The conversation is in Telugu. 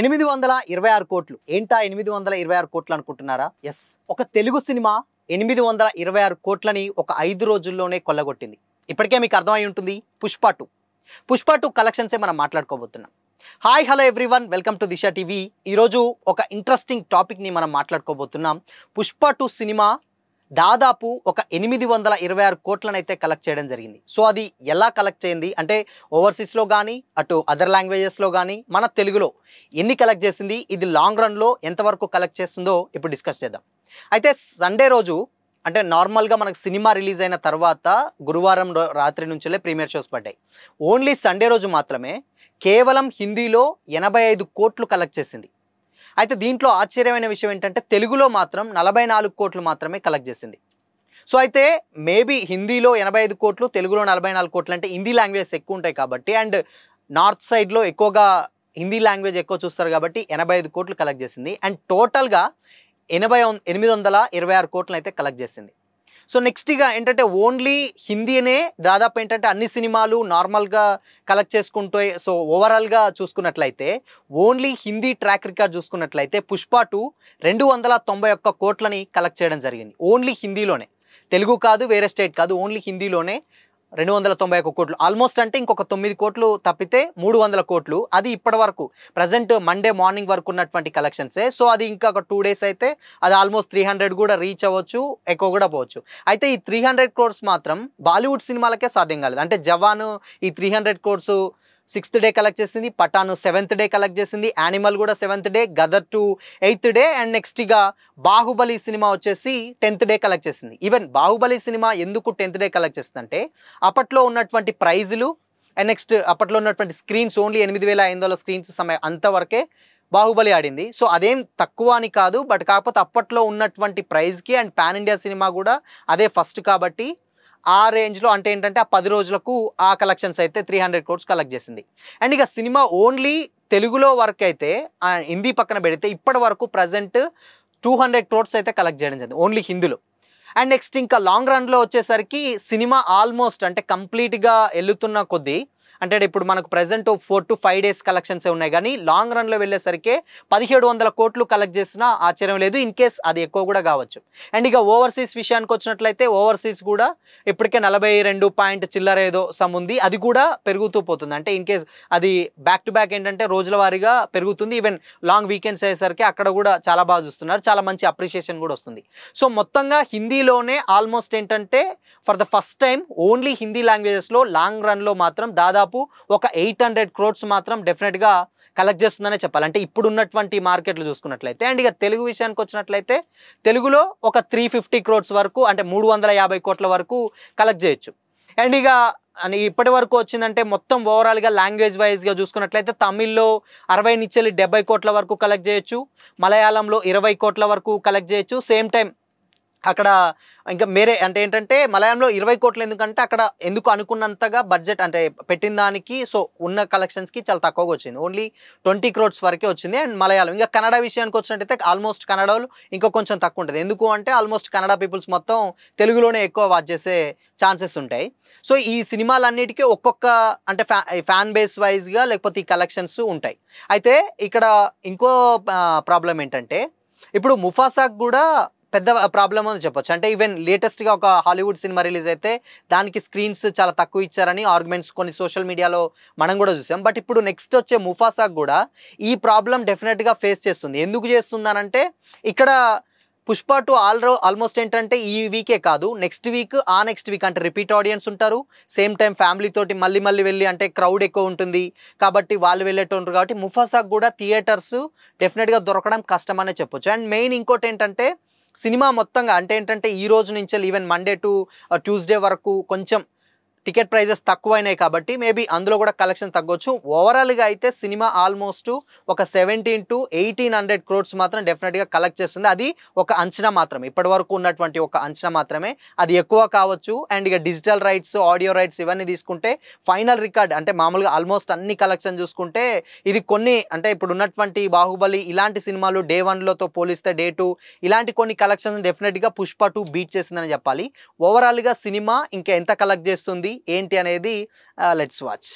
826 కోట్లు. ఏంటా 826 కోట్లు అనుకుంటున్నారా? ఎస్, ఒక తెలుగు సినిమా 826 కోట్లని ఒక 5 రోజుల్లోనే కొల్లగొట్టింది. ఇప్పటికే మీకు అర్థమై ఉంటుంది. పుష్ప 2 కలెక్షన్సే మనం మాట్లాడుకోబోతున్నాం. Hi hello everyone, welcome to Disha TV. ఈరోజు ఒక ఇంట్రెస్టింగ్ టాపిక్ని మనం మాట్లాడుకోబోతున్నాం. పుష్ప 2 సినిమా దాదాపు ఒక 826 కోట్లనైతే కలెక్ట్ చేయడం జరిగింది. సో అది ఎలా కలెక్ట్ చేయింది అంటే ఓవర్సీస్లో కానీ అటు అదర్ లాంగ్వేజెస్లో కానీ మన తెలుగులో ఎన్ని కలెక్ట్ చేసింది, ఇది లాంగ్ రన్లో ఎంతవరకు కలెక్ట్ చేస్తుందో ఇప్పుడు డిస్కస్ చేద్దాం. అయితే సండే రోజు అంటే నార్మల్గా మనకు సినిమా రిలీజ్ అయిన తర్వాత గురువారం రాత్రి నుంచే ప్రీమియర్ షోస్ పడ్డాయి. ఓన్లీ సండే రోజు మాత్రమే కేవలం హిందీలో 85 కోట్లు కలెక్ట్ చేసింది. అయితే దీంట్లో ఆశ్చర్యమైన విషయం ఏంటంటే తెలుగులో మాత్రం 44 కోట్లు మాత్రమే కలెక్ట్ చేసింది. సో అయితే మేబీ హిందీలో 85 కోట్లు, తెలుగులో 44 కోట్లు అంటే హిందీ లాంగ్వేజ్ ఎక్కువ ఉంటాయి కాబట్టి, అండ్ నార్త్ సైడ్లో ఎక్కువగా హిందీ లాంగ్వేజ్ ఎక్కువ చూస్తారు కాబట్టి 85 కోట్లు కలెక్ట్ చేసింది. అండ్ టోటల్గా 826 కోట్లను అయితే కలెక్ట్ చేసింది. సో నెక్స్ట్గా ఏంటంటే ఓన్లీ హిందీనే దాదాపు ఏంటంటే అన్ని సినిమాలు నార్మల్గా కలెక్ట్ చేసుకుంటూ, సో ఓవరాల్గా చూసుకున్నట్లయితే ఓన్లీ హిందీ ట్రాక్ రికార్డ్ చూసుకున్నట్లయితే పుష్ప 2 291 కోట్లని కలెక్ట్ చేయడం జరిగింది. ఓన్లీ హిందీలోనే, తెలుగు కాదు, వేరే స్టేట్ కాదు, ఓన్లీ హిందీలోనే 291 కోట్లు. ఆల్మోస్ట్ అంటే ఇంకొక 9 కోట్లు తప్పితే 300 కోట్లు. అది ఇప్పటి వరకు ప్రజెంట్ మండే మార్నింగ్ వరకు ఉన్నటువంటి కలెక్షన్సే. సో అది ఇంకా ఒక 2 డేస్ అయితే అది ఆల్మోస్ట్ 300 కూడా రీచ్ అవ్వచ్చు, ఎక్కువ కూడా పోవచ్చు. అయితే ఈ 300 క్రోర్స్ మాత్రం బాలీవుడ్ సినిమాలకే సాధ్యం కాలేదు. అంటే జవాన్ ఈ 300 క్రోర్స్ 6th డే కలెక్ట్ చేసింది, పఠాన్ 7th డే కలెక్ట్ చేసింది, యానిమల్ కూడా 7th day, Gadar 2 8th day, and నెక్స్ట్గా బాహుబలి సినిమా వచ్చేసి 10th డే కలెక్ట్ చేసింది. ఈవెన్ బాహుబలి సినిమా ఎందుకు 10th డే కలెక్ట్ చేస్తుందంటే అప్పట్లో ఉన్నటువంటి ప్రైజులు అండ్ నెక్స్ట్ అప్పట్లో ఉన్నటువంటి స్క్రీన్స్ ఓన్లీ 8500 స్క్రీన్స్ సమయం అంతవరకే బాహుబలి ఆడింది. సో అదేం తక్కువ అని కాదు, బట్ కాకపోతే అప్పట్లో ఉన్నటువంటి ప్రైజ్కి అండ్ పాన్ ఇండియా సినిమా కూడా అదే ఫస్ట్ కాబట్టి ఆ రేంజ్లో అంటే ఏంటంటే ఆ 10 రోజులకు ఆ కలెక్షన్స్ అయితే 300 క్రోర్స్ కలెక్ట్ చేసింది. అండ్ ఇక సినిమా ఓన్లీ తెలుగులో వరకు అయితే హిందీ పక్కన పెడితే ఇప్పటి వరకు ప్రజెంట్ 200 క్రోర్స్ అయితే కలెక్ట్ చేయడం జరిగింది ఓన్లీ హిందీలో. అండ్ నెక్స్ట్ ఇంకా లాంగ్ రన్లో వచ్చేసరికి సినిమా ఆల్మోస్ట్ అంటే కంప్లీట్గా వెళ్తున్న కొద్దీ అంటే ఇప్పుడు మనకు ప్రజెంట్ 4 to 5 డేస్ కలెక్షన్సే ఉన్నాయి, కానీ లాంగ్ రన్లో వెళ్ళేసరికి 1700 కోట్లు కలెక్ట్ చేసినా ఆశ్చర్యం లేదు, ఇన్ కేస్ అది ఎక్కువ కూడా కావచ్చు. అండ్ ఇక ఓవర్సీస్ విషయానికి వచ్చినట్లయితే ఓవర్సీస్ కూడా ఇప్పటికే 42 పాయింట్ చిల్లర ఏదో సమ్ ఉంది, అది కూడా పెరుగుతూ పోతుంది. అంటే ఇన్ కేస్ అది బ్యాక్ టు బ్యాక్ ఏంటంటే రోజుల వారీగా పెరుగుతుంది. ఈవెన్ లాంగ్ వీకెండ్స్ అయ్యేసరికి అక్కడ కూడా చాలా బాగా చూస్తున్నారు, చాలా మంచి అప్రిషియేషన్ కూడా వస్తుంది. సో మొత్తంగా హిందీలోనే ఆల్మోస్ట్ ఏంటంటే for the first time only Hindi లాంగ్వేజెస్లో లాంగ్ రన్లో మాత్రం దాదాపు ఒక 800 క్రోర్స్ మాత్రం డెఫినెట్గా కలెక్ట్ చేస్తుందనే చెప్పాలి, అంటే ఇప్పుడు ఉన్నటువంటి మార్కెట్లు చూసుకున్నట్లయితే. అండ్ ఇక తెలుగు విషయానికి వచ్చినట్లయితే తెలుగులో ఒక 350 క్రోర్స్ వరకు అంటే 350 కోట్ల వరకు కలెక్ట్ చేయొచ్చు. అండ్ ఇక ఇప్పటి వరకు వచ్చిందంటే మొత్తం ఓవరాల్గా లాంగ్వేజ్ వైజ్గా చూసుకున్నట్లయితే తమిళ్లో 60 నుంచి 70 కోట్ల వరకు కలెక్ట్ చేయొచ్చు, మలయాళంలో 20 కోట్ల వరకు కలెక్ట్ చేయొచ్చు. సేమ్ టైం అక్కడ ఇంకా మేరే అంటే ఏంటంటే మలయాళంలో 20 కోట్లు ఎందుకంటే అక్కడ ఎందుకు అనుకున్నంతగా బడ్జెట్ అంటే పెట్టిన దానికి సో ఉన్న కలెక్షన్స్కి చాలా తక్కువగా వచ్చింది, ఓన్లీ 20 క్రోర్స్ వరకే వచ్చింది. అండ్ మలయాళం ఇంకా కన్నడ విషయానికి వచ్చినట్టయితే ఆల్మోస్ట్ కన్నడలో ఇంకా కొంచెం తక్కువ ఉంటుంది, ఎందుకు అంటే ఆల్మోస్ట్ కన్నడ పీపుల్స్ మొత్తం తెలుగులోనే ఎక్కువ వాచ్ చేసే ఛాన్సెస్ ఉంటాయి. సో ఈ సినిమాలన్నిటికీ ఒక్కొక్క అంటే ఫ్యాన్ బేస్ వైజ్గా లేకపోతే ఈ కలెక్షన్స్ ఉంటాయి. అయితే ఇక్కడ ఇంకో ప్రాబ్లం ఏంటంటే ఇప్పుడు ముఫాసాకు కూడా పెద్ద ప్రాబ్లం అని చెప్పొచ్చు. అంటే ఈవెన్ లేటెస్ట్గా ఒక హాలీవుడ్ సినిమా రిలీజ్ అయితే దానికి స్క్రీన్స్ చాలా తక్కువ ఇచ్చారని ఆర్గ్యుమెంట్స్ కొన్ని సోషల్ మీడియాలో మనం కూడా చూసాం. బట్ ఇప్పుడు నెక్స్ట్ వచ్చే ముఫాసాకు కూడా ఈ ప్రాబ్లం డెఫినెట్గా ఫేస్ చేస్తుంది. ఎందుకు చేస్తుందనంటే ఇక్కడ పుష్ప 2 ఆల్మోస్ట్ ఏంటంటే ఈ వీకే కాదు నెక్స్ట్ వీక్ ఆ నెక్స్ట్ వీక్ అంటే రిపీట్ ఆడియన్స్ ఉంటారు, సేమ్ టైం ఫ్యామిలీ తోటి మళ్ళీ వెళ్ళి అంటే క్రౌడ్ ఎక్కువ ఉంటుంది కాబట్టి వాళ్ళు వెళ్ళేటోంటారు కాబట్టి ముఫాసాకు కూడా థియేటర్స్ డెఫినెట్గా దొరకడం కష్టం అనే చెప్పొచ్చు. అండ్ మెయిన్ ఇంకోటి ఏంటంటే సినిమా మొత్తంగా అంటే ఏంటంటే ఈ రోజు నుంచి ఈవెన్ మండే టు ట్యూస్డే వరకు కొంచెం టికెట్ ప్రైజెస్ తక్కువైనాయి కాబట్టి మేబీ అందులో కూడా కలెక్షన్ తగ్గొచ్చు. ఓవరాల్గా అయితే సినిమా ఆల్మోస్ట్ ఒక 17 to 1800 క్రోర్స్ మాత్రం డెఫినెట్గా కలెక్ట్ చేస్తుంది. అది ఒక అంచనా మాత్రమే, ఇప్పటి వరకు ఉన్నటువంటి ఒక అంచనా మాత్రమే, అది ఎక్కువ కావచ్చు. అండ్ ఇక డిజిటల్ రైట్స్, ఆడియో రైట్స్ ఇవన్నీ తీసుకుంటే ఫైనల్ రికార్డ్ అంటే మామూలుగా ఆల్మోస్ట్ అన్ని కలెక్షన్ చూసుకుంటే ఇది కొన్ని అంటే ఇప్పుడు ఉన్నటువంటి బాహుబలి ఇలాంటి సినిమాలు డే 1లతో పోలిస్తే డే 2 ఇలాంటి కొన్ని కలెక్షన్స్ డెఫినెట్గా పుష్ప 2 బీట్ చేసిందని చెప్పాలి. ఓవరాల్గా సినిమా ఇంకా ఎంత కలెక్ట్ చేస్తుంది ఏంటి అనేది లెట్స్ వాచ్.